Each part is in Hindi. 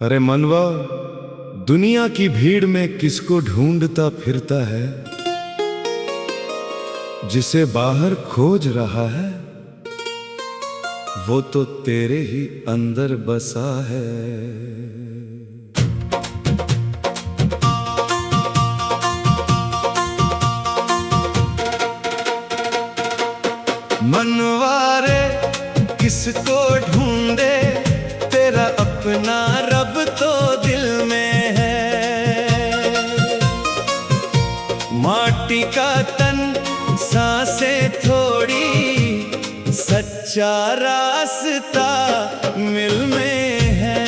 अरे मनवा, दुनिया की भीड़ में किसको ढूंढता फिरता है, जिसे बाहर खोज रहा है वो तो तेरे ही अंदर बसा है। मनवारे किसको ढूंढे, तेरा अपना रब तो दिल में है। माटी का तन, सांसें थोड़ी, सच्चा रास्ता मिल में है।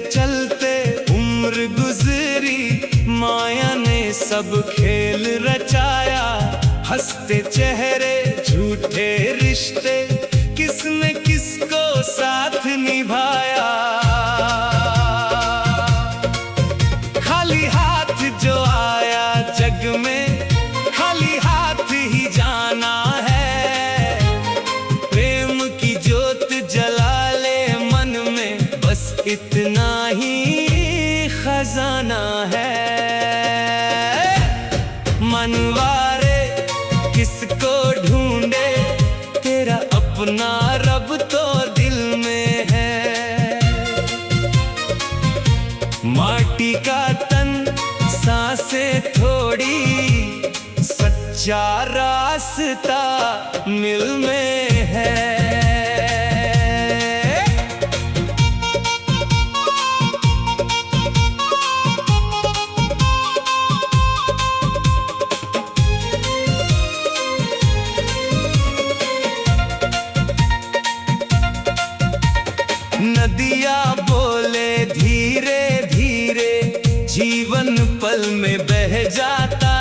चलते उम्र गुजरी, माया ने सब खेल रचाया। हंसते चेहरे, झूठे रिश्ते, किसने किसको साथ निभाया। खाली हाथ जो आया जग में, खाली हाथ ही जाना है। प्रेम की जोत जला ले मन में, बस इतना ही खजाना है। मनवारे किसको ढूंढे, तेरा अपना रब तो दिल में है। माटी का तन, सांसें थोड़ी, सच्चा रास्ता मिल में है। नदिया बोले धीरे धीरे, जीवन पल में बह जाता।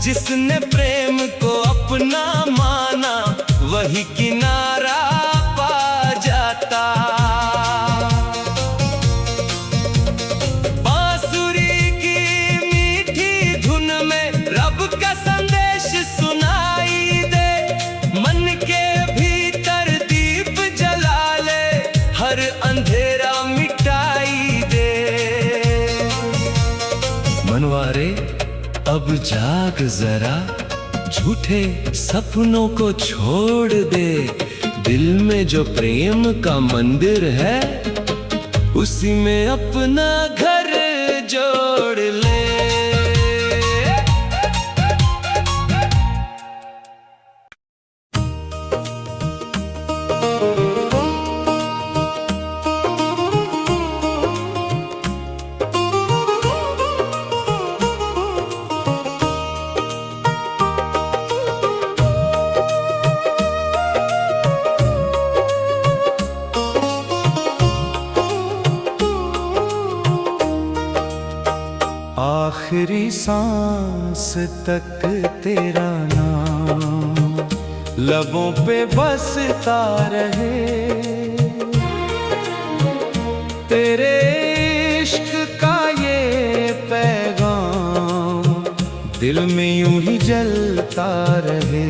जिसने प्रेम को अपना माना, वही किनारा पा जाता। बांसुरी की मीठी धुन में रब का संदेश सुनाई दे। मन के भीतर दीप जला ले, हर अंधेरा मिटाई दे। मनवारे अब जाग जरा, झूठे सपनों को छोड़ दे। दिल में जो प्रेम का मंदिर है, उसी में अपना घर जोड़ ले। आखिरी सांस तक तेरा नाम लबों पे बसता रहे। तेरे इश्क का ये पैगाम दिल में यूं ही जलता रहे।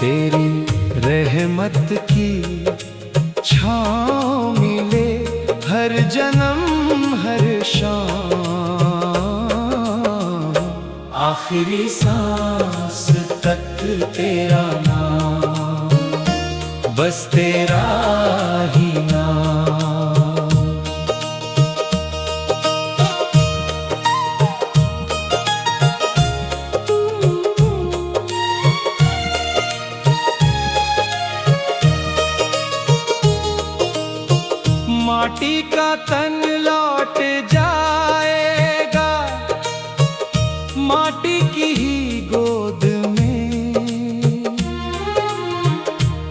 तेरी रहमत की छाँव मिले हर जन्म हर शाम। आखिरी सांस तक तेरा नाम, बस तेरा ही नाम। माटी का तन लौट जाएगा, माटी की ही गोद में।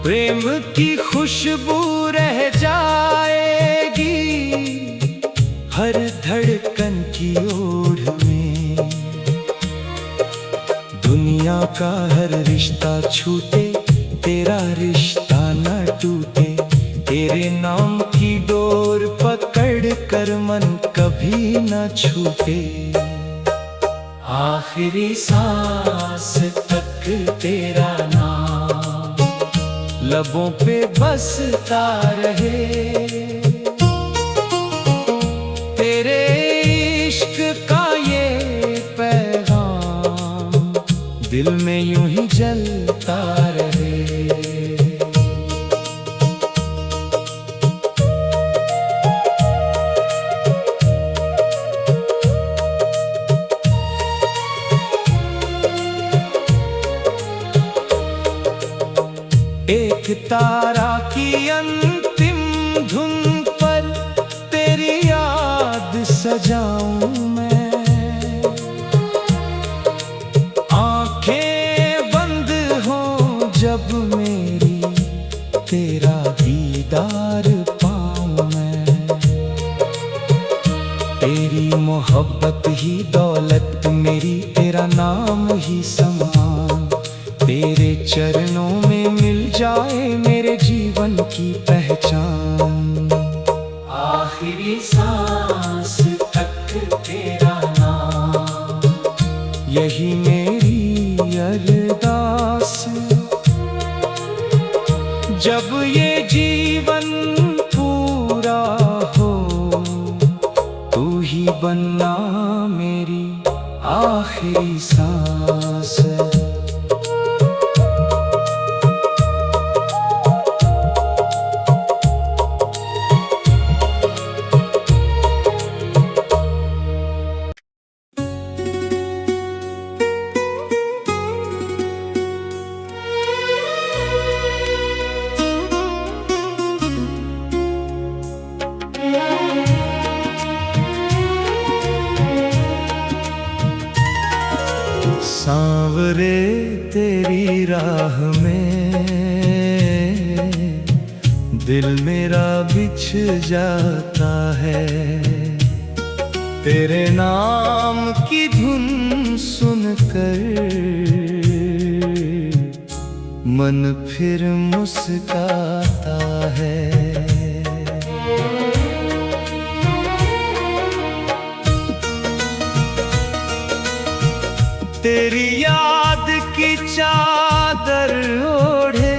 प्रेम की खुशबू रह जाएगी हर धड़कन की ओढ़ में। दुनिया का हर रिश्ता छूटे तेरा नाम की डोर पकड़ कर मन कभी न छूटे, आखिरी सांस तक तेरा नाम लबों पे बसता रहे। तेरे इश्क का ये पैगाम दिल में यूं ही जलता रहे। एक तारा की अंतिम धुन पर तेरी याद सजाऊं मैं, आंखें बंद हो जब मेरी तेरा दीदार पाऊं मैं। तेरी मोहब्बत ही दौलत मेरी, तेरा नाम ही सम्मान, तेरे चरणों में मिल जाए मेरे जीवन की पहचान। आखिरी सांस तक तेरा नाम, यही मेरी अरदास। जब ये जीवन पूरा हो, तू ही बनना मेरी आखिरी सांस। सांवरे तेरी राह में दिल मेरा बिछ जाता है, तेरे नाम की धुन सुनकर मन फिर मुस्काता है। तेरी याद की चादर ओढ़े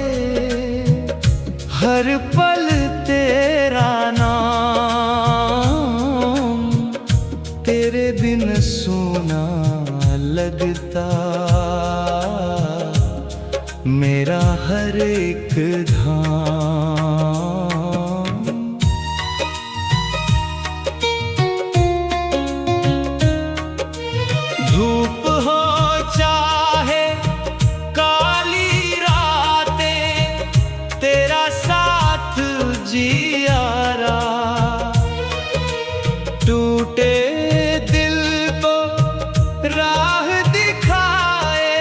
हर पल तेरा नाम, तेरे बिन सूना लगता मेरा हर एक धाम। धूप हो चाहे काली रातें, तेरा साथ जियारा। टूटे दिल को राह दिखाए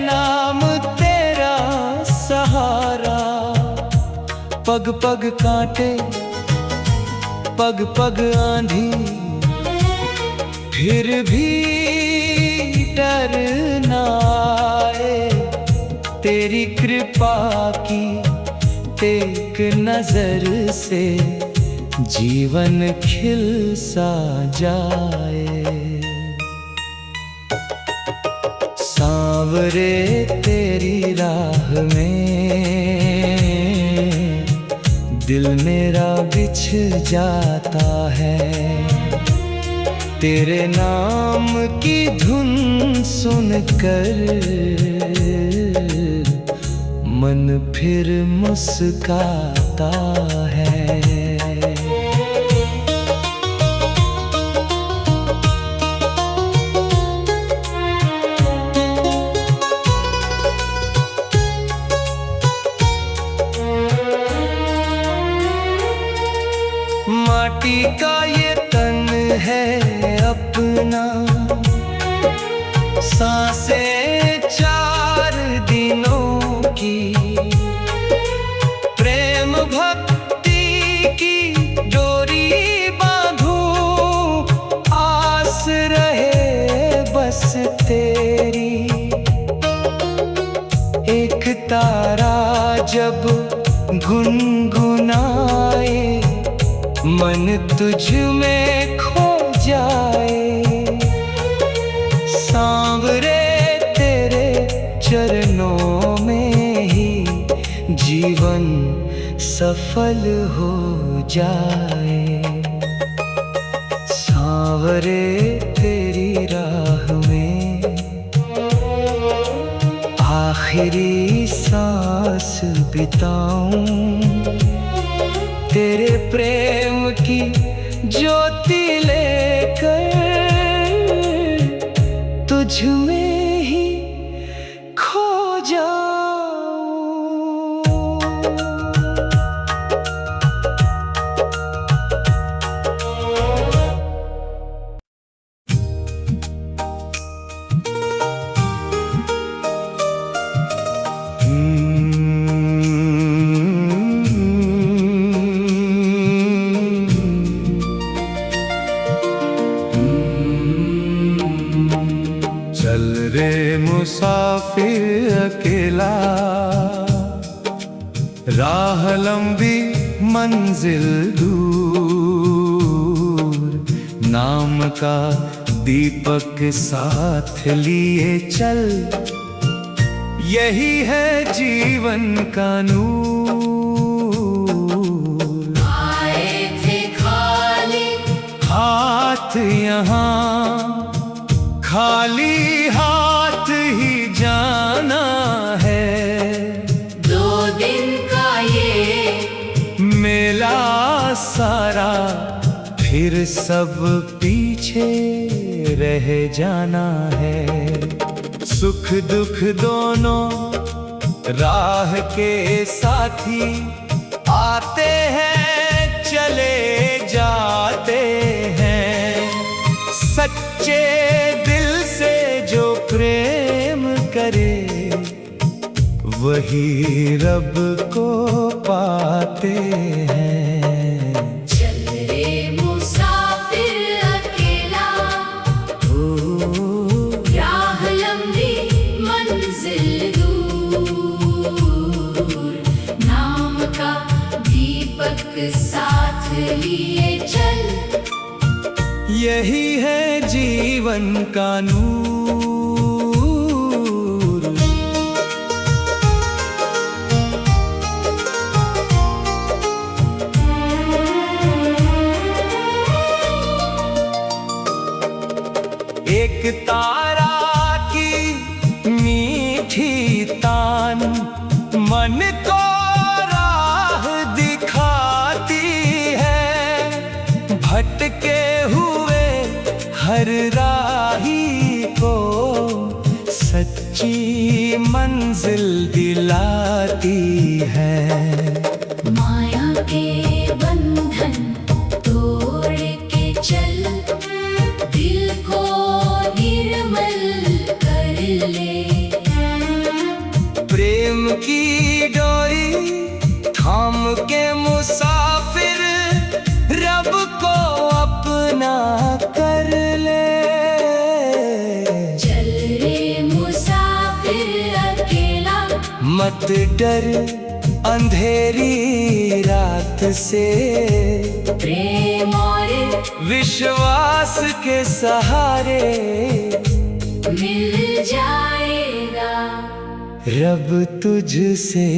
नाम तेरा सहारा। पग पग कांटे, पग पग आंधी, फिर भी डर न आए। तेरी कृपा की एक नजर से जीवन खिल सा जाए। सांवरे तेरी राह में दिल मेरा बिछ जाता है, तेरे नाम की धुन सुनकर मन फिर मुस्काता है। माटी का ये तन है अपना, सांसें 4 दिनों की, प्रेम भक्ति की डोरी बांधूं, आस रहे बस तेरी। एक तारा जब गुनगुनाए, मन तुझ में खो जाए। सांवरे तेरे चरणों में ही जीवन सफल हो जाए। सांवरे तेरी राह में आखिरी सांस बिताऊं, तेरे प्रेम की ज्योति लेकर तुझ में ही खो जाऊं। चल रे मुसाफिर अकेला, राह लंबी मंजिल दूर, नाम का दीपक साथ लिए चल, यही है जीवन का नूर। आए थे खाली हाथ यहाँ, खाली हाथ ही जाना है। 2 दिन का ये मेला सारा, फिर सब पीछे रह जाना है। सुख दुख दोनों राह के साथी, आते हैं चले जाते हैं। सच्चे दिल से जो प्रेम करे, वही रब को पाते हैं। चल रे मुसाफिर अकेला, राह लंबी मंजिल दूर, नाम का दीपक साथ लिए चल, यही है जीवन का नूर। एक तारा की मीठी तान, मन को राह दिखाती है। भटके हुए हर राही को सच्ची मंजिल दिलाती है। माया के बंधन तोड़ के चल, दिल को निर्मल कर ले। प्रेम की डोरी थाम के मुसाफिर, रब को अपना कर ले। चल रे मुसाफिर अकेला, मत डर अंधेरी रात से, प्रेम और विश्वास के सहारे मिल जाएगा रब तुझसे।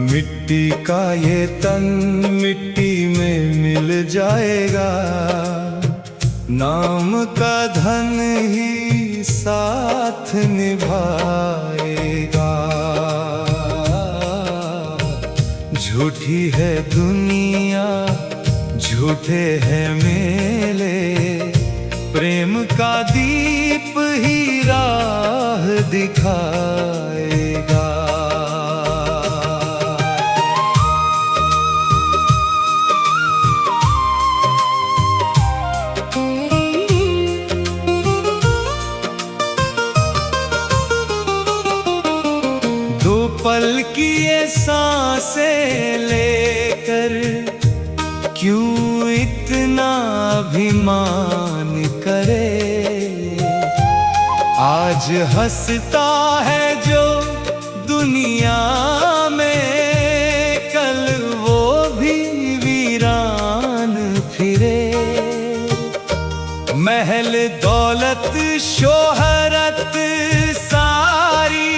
मिट्टी का ये तन मिट्टी में मिल जाएगा, नाम का धन ही साथ निभाएगा। झूठी है दुनिया, झूठे हैं मेले, प्रेम का दीप ही राह दिखाएगा। से लेकर क्यों इतना अभिमान करे। आज हंसता है जो दुनिया में, कल वो भी वीरान फिरे। महल दौलत शोहरत सारी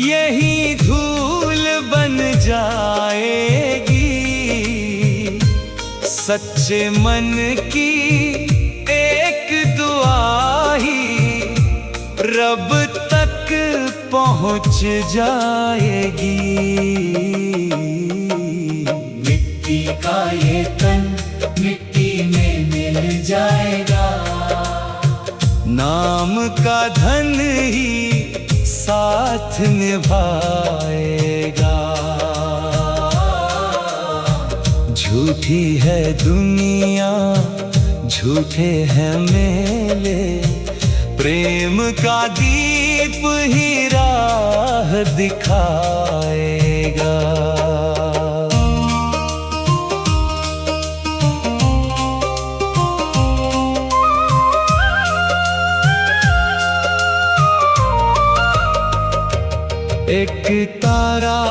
यही धूल बन जाएगी। सच्चे मन की एक दुआ ही रब तक पहुंच जाएगी। मिट्टी का ये तन मिट्टी में मिल जाएगा, नाम का धन ही साथ निभाएगा। झूठी है दुनिया, झूठे हैं मेले, प्रेम का दीप ही राह दिखाएगा। एक तारा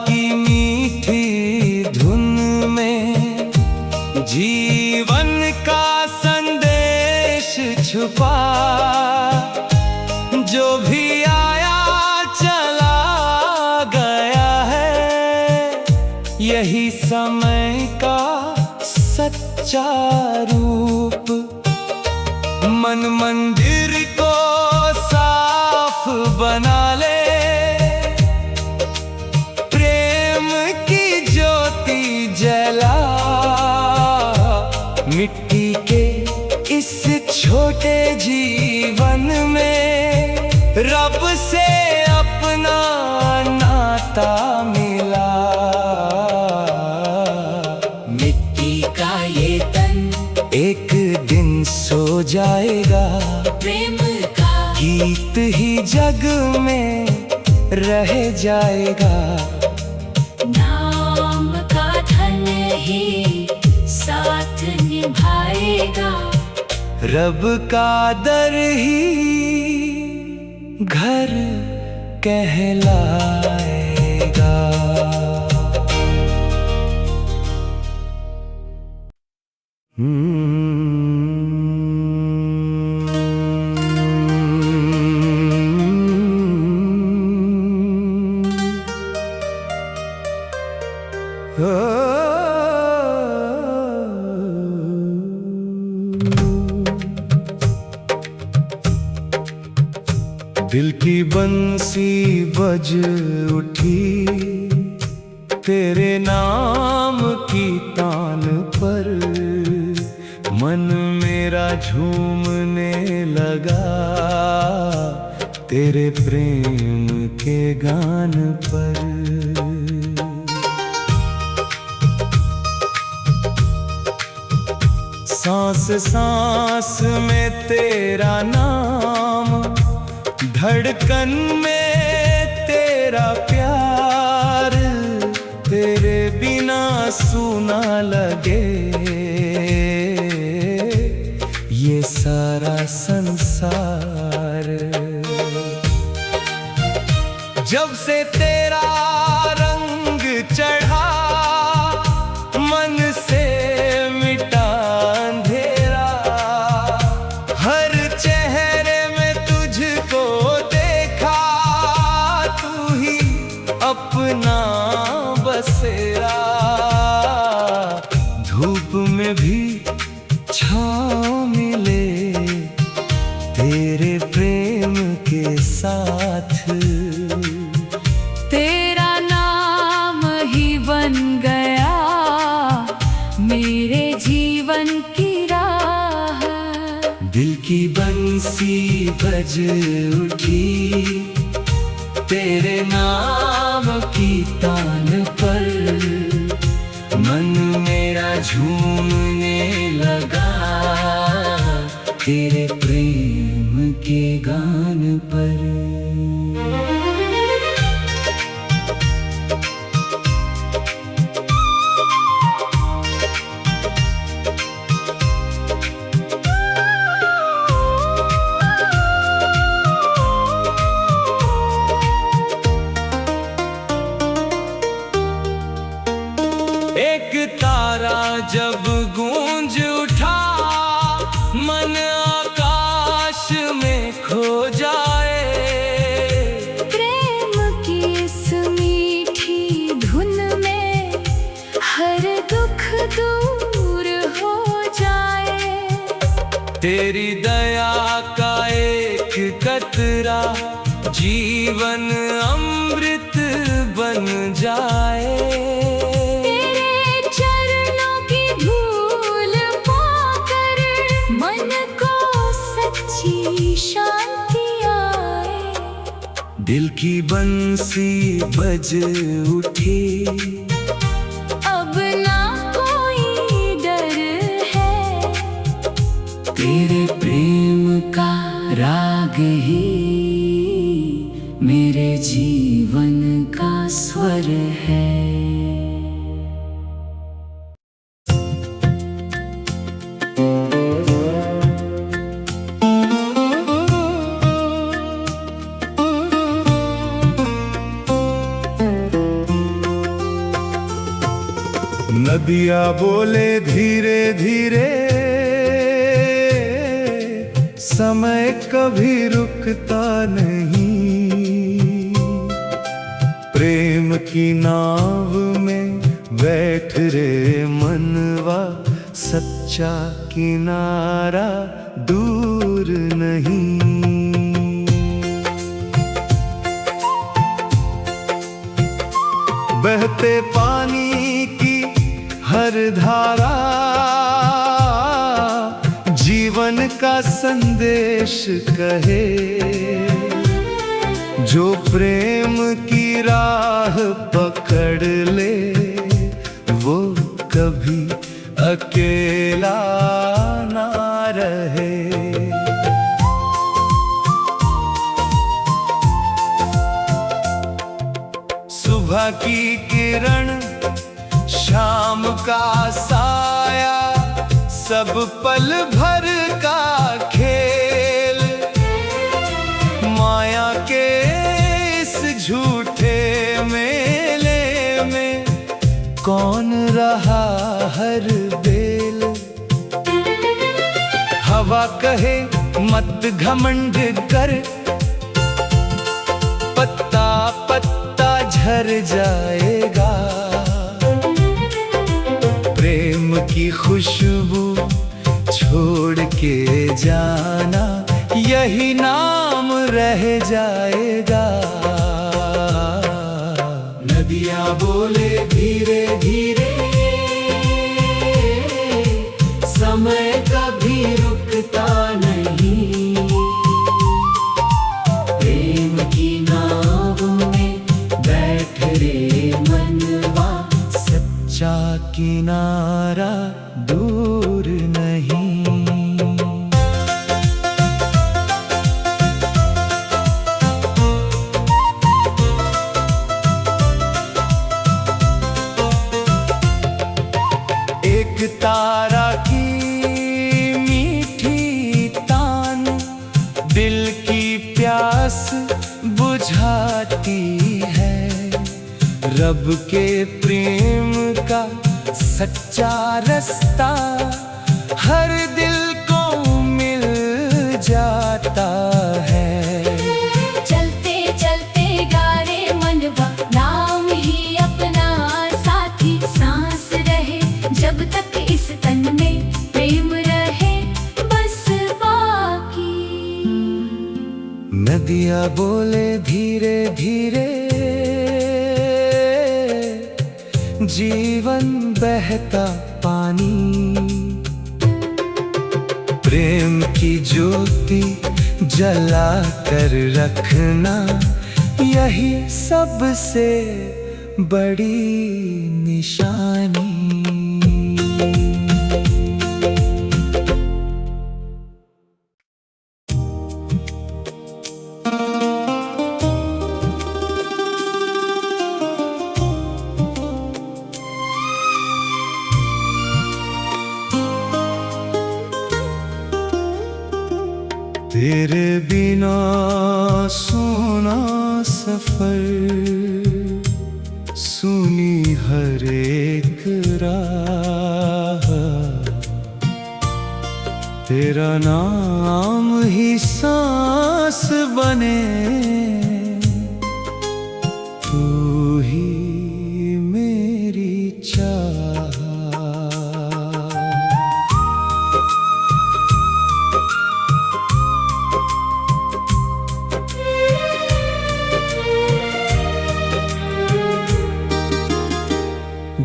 की मीठी धुन में जीवन का संदेश छुपा। जो भी आया चला गया है, यही समय का सच्चा रूप। मन मंदिर को साफ बना ले, जला। मिट्टी के इस छोटे जीवन में रब से अपना नाता मिला। मिट्टी का ये तन एक दिन सो जाएगा, प्रेम का गीत ही जग में रह जाएगा। नाम का धन ही साथ निभाएगा, रब का दर ही घर कहलाएगा। दिल की बंसी बज उठी तेरे नाम की तान पर, मन मेरा झूमने लगा तेरे प्रेम के गान पर। सांस सांस में तेरा नाम, धड़कन में तेरा प्यार, तेरे बिना सूना लगे ये सारा संसार। जब से तेरा रंग चढ़ा मन से मिटा अंधेरा, हर चेहरे में तुझको देखा, तू ही अपना बसेरा। धूप में भी छाँव मिले तेरे प्रेम के साथ, तेरा नाम ही बन गया मेरे जीवन की राह। दिल की बंसी बज उठी तेरे नाम की तान पर, मन मेरा झूमने लगा तेरे प्रेम के गान पर। खो जाए। प्रेम की इस मीठी धुन में हर दुख दूर हो जाए। तेरी दया का एक कतरा जीवन अमृत बन जाए। तेरे चरणों की धूल पाकर मन को सच्ची शांति आए। दिल की बंसी बज उठी, अब ना कोई डर है। तेरे प्रेम का राग ही मेरे जीवन का स्वर है। नदियाँ बोले धीरे धीरे, समय कभी रुकता नहीं। प्रेम की नाव में बैठ रे मनवा, सच्चा किनारा दूर नहीं। बहते पानी की हर धारा जीवन का संदेश कहे। जो प्रेम की राह पकड़ ले, वो कभी अकेला ना रहे। सुबह की किरण, शाम का साया, सब पल भर का खेल। माया के इस झूठे मेले में कौन रहा हर बेल। हवा कहे मत घमंड कर, पत्ता पत्ता झर जाएगा। प्रेम की खुशबू छोड़ के जाना, यही नाम रह जाएगा। नदियाँ बोले धीरे धीरे, समय कभी रुकता नहीं। प्रेम की नाव में बैठ रे मनवा, सच्चा किनारा दूर नहीं। एक तारा की मीठी तान दिल की प्यास बुझाती है। रब के प्रेम का सच्चा रास्ता हर दिल को मिल जाता है। चलते चलते गारे मनवा, नाम ही अपना साथी। सांस रहे जब तक इस तन में, प्रेम रहे बस बाकी। नदियाँ बोले धीरे धीरे, जीवन बहता पानी। प्रेम की ज्योति जला कर रखना, यही सबसे बड़ी निशानी। तेरे बिना सोना सफर, सुनी हर एक राह। तेरा नाम ही सांस बने, तू ही मेरी चाह।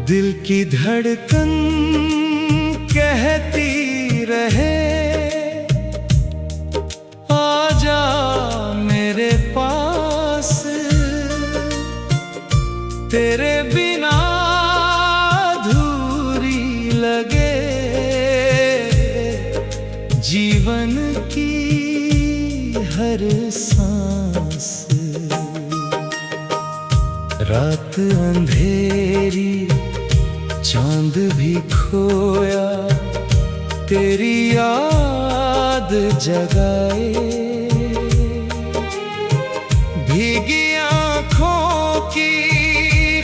दिल की धड़कन कहती रहे, आजा मेरे पास, तेरे बिना अधूरी लगे जीवन की हर सांस। रात अंधेरी चांद भी खोया, तेरी याद जगाए। भीगी आँखों की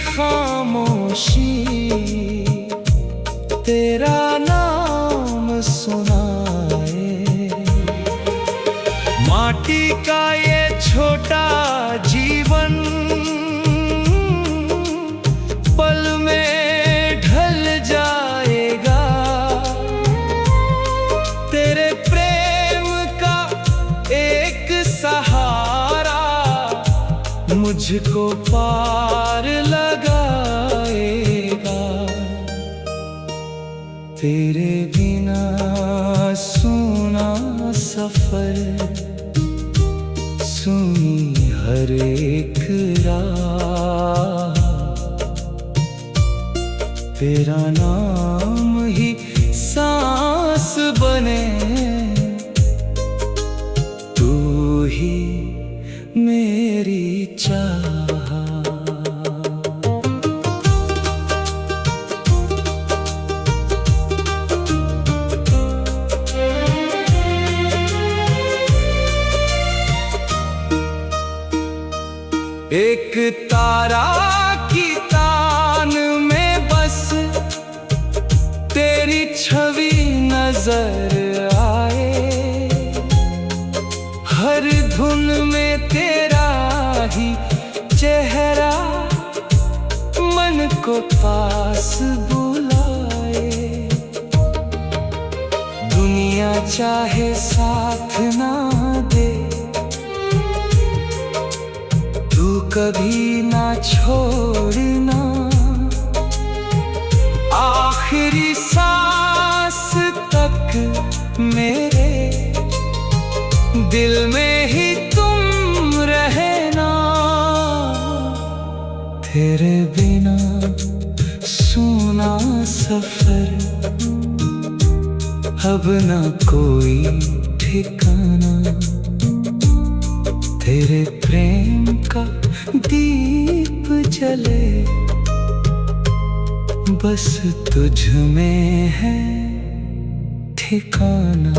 खामोशी तेरा नाम सुनाए। माटी का ये छोटा जीवन पल में ढल जाएगा, तेरे प्रेम का एक सहारा मुझको पार लगाएगा। तेरे बिना सूना सफर, सुनी हर एक राह, तेरा नाम ही सांस बने, तू ही मेरी चाह। एक तारा की तान में बस तेरी छवि नजर आए, हर धुन में तेरा ही चेहरा मन को पास बुलाए। दुनिया चाहे साथ ना दे, तू कभी ना छोड़ना, आखिरी सांस तक मेरे दिल में ही तुम रहना। तेरे बिना सूना सफर, अब ना कोई ठिकाना, तेरे प्रेम का दीप जले, बस तुझ में है ठिकाना।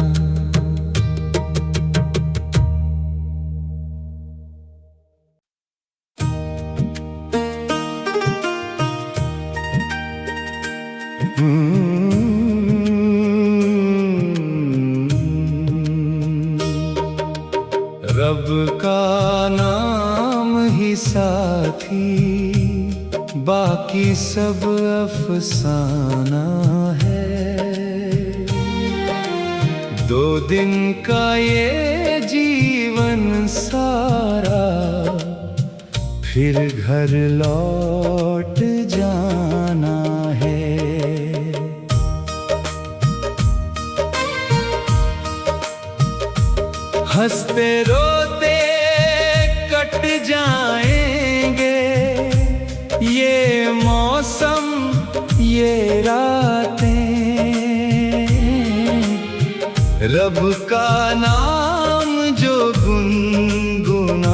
रब का नाम ही साथी, बाकी सब अफसाना है। दो दिन का ये जीवन सारा, फिर घर लौट जाना है। हंसते रोते कट जाएंगे ये मौसम ये रातें। रब का नाम जो गुनगुनाए,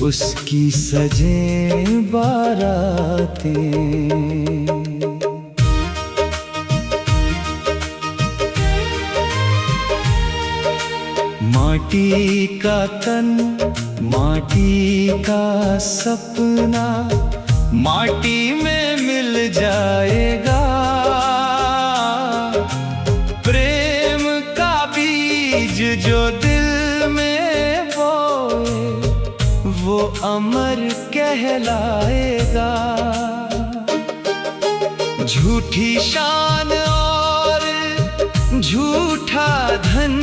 उसकी सजे बारातें। माटी का तन, माटी का सपना, माटी में मिल जाएगा। प्रेम कहलाएगा। झूठी शान और झूठा धन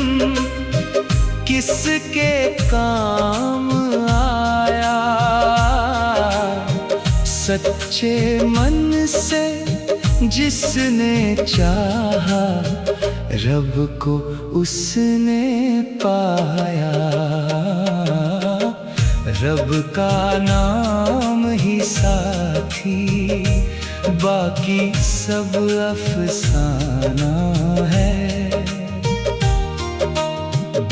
किसके काम आया। सच्चे मन से जिसने चाहा, रब को उसने पाया। रब का नाम ही साथी, बाकी सब अफसाना है।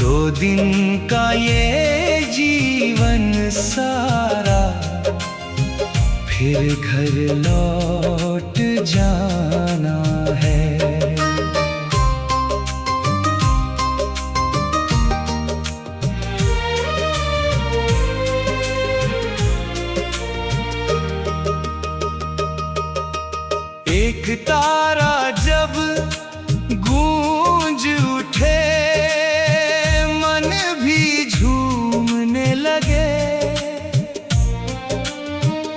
2 दिन का ये जीवन सारा, फिर घर लौट जाना है। एक तारा जब गूंज उठे, मन भी झूमने लगे।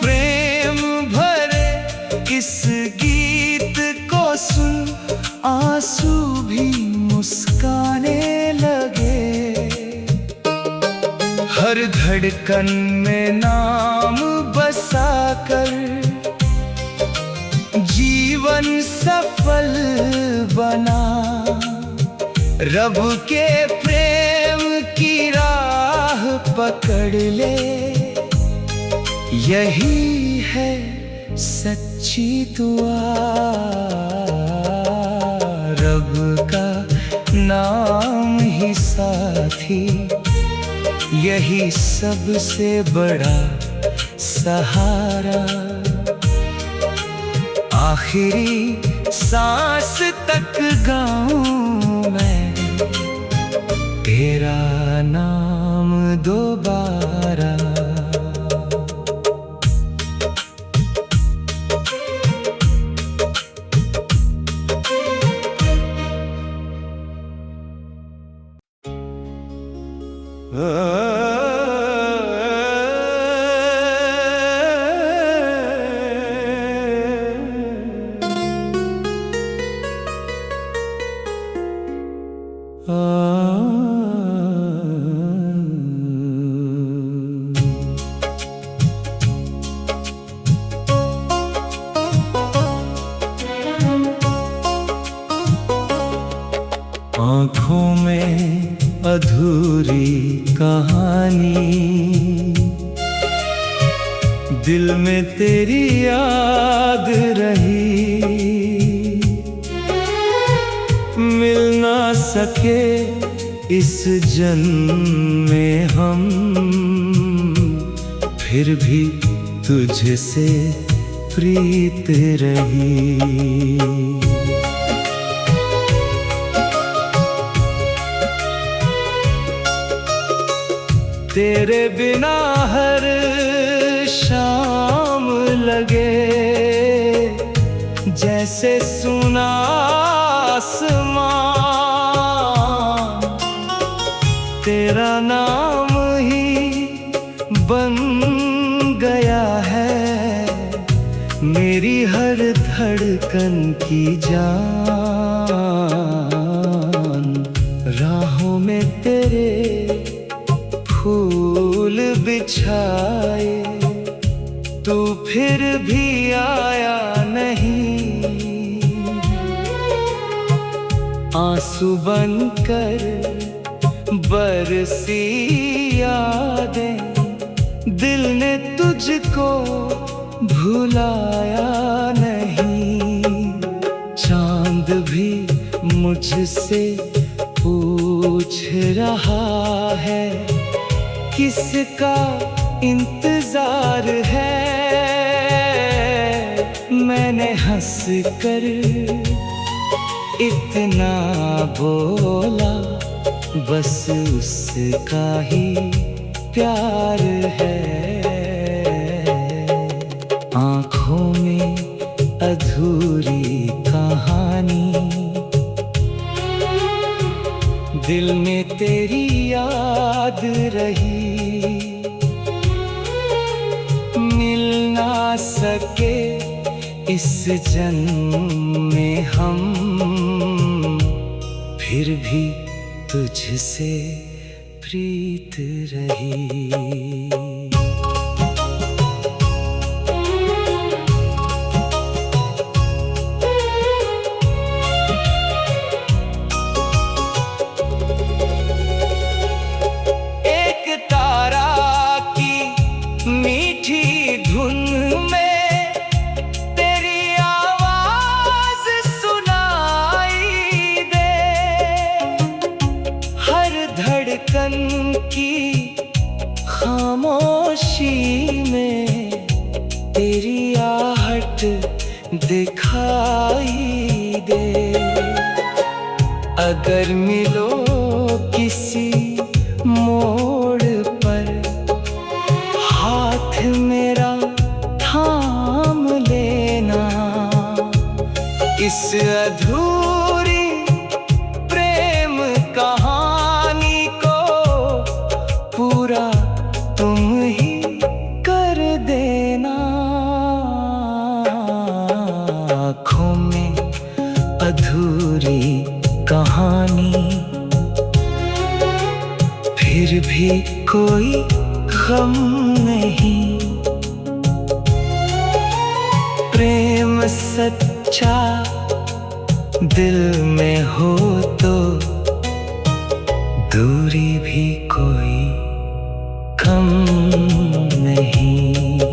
प्रेम भरे इस गीत को सुन, आंसू भी मुस्काने लगे। हर धड़कन में नाम बसाकर जीवन सफल बना। रब के प्रेम की राह पकड़ ले, यही है सच्ची दुआ। रब का नाम ही साथी, यही सबसे बड़ा सहारा। आखिरी सांस तक गाऊं मैं तेरा नाम दोबारा। आँखों में अधूरी कहानी, दिल में तेरी याद रही। मिल ना सके इस जन्म में हम, फिर भी तुझसे प्रीत रही। तेरे बिना हर शाम लगे जैसे सुना आसमां। तेरा नाम ही बन गया है मेरी हर धड़कन की जान। राहों में तेरे फूल बिछाए, तू फिर भी आया नहीं। आंसू बनकर बरसी यादें, दिल ने तुझको भुलाया नहीं। चांद भी मुझसे पूछ रहा है, किसका इंतजार है। मैंने हंस कर इतना बोला, बस उसका ही प्यार है। आँखों में अधूरी कहानी, दिल में तेरी याद रही। सके इस जन्म में हम, फिर भी तुझसे प्रीत रही। एक तारा की मीठी धुन में तेरी आवाज सुनाई दे, हर धड़कन की खामोशी में तेरी आहट दिखाई दे। अगर मिलो किसी मोड़ पर, हाथ मेरा थाम लेना, इस अधूरी प्रेम कहानी को पूरा तुम ही कर देना। आँखों में अधूरी कहानी, फिर भी कोई गम नहीं। प्रेम सच्चा दिल में हो तो दूरी भी कोई कम नहीं।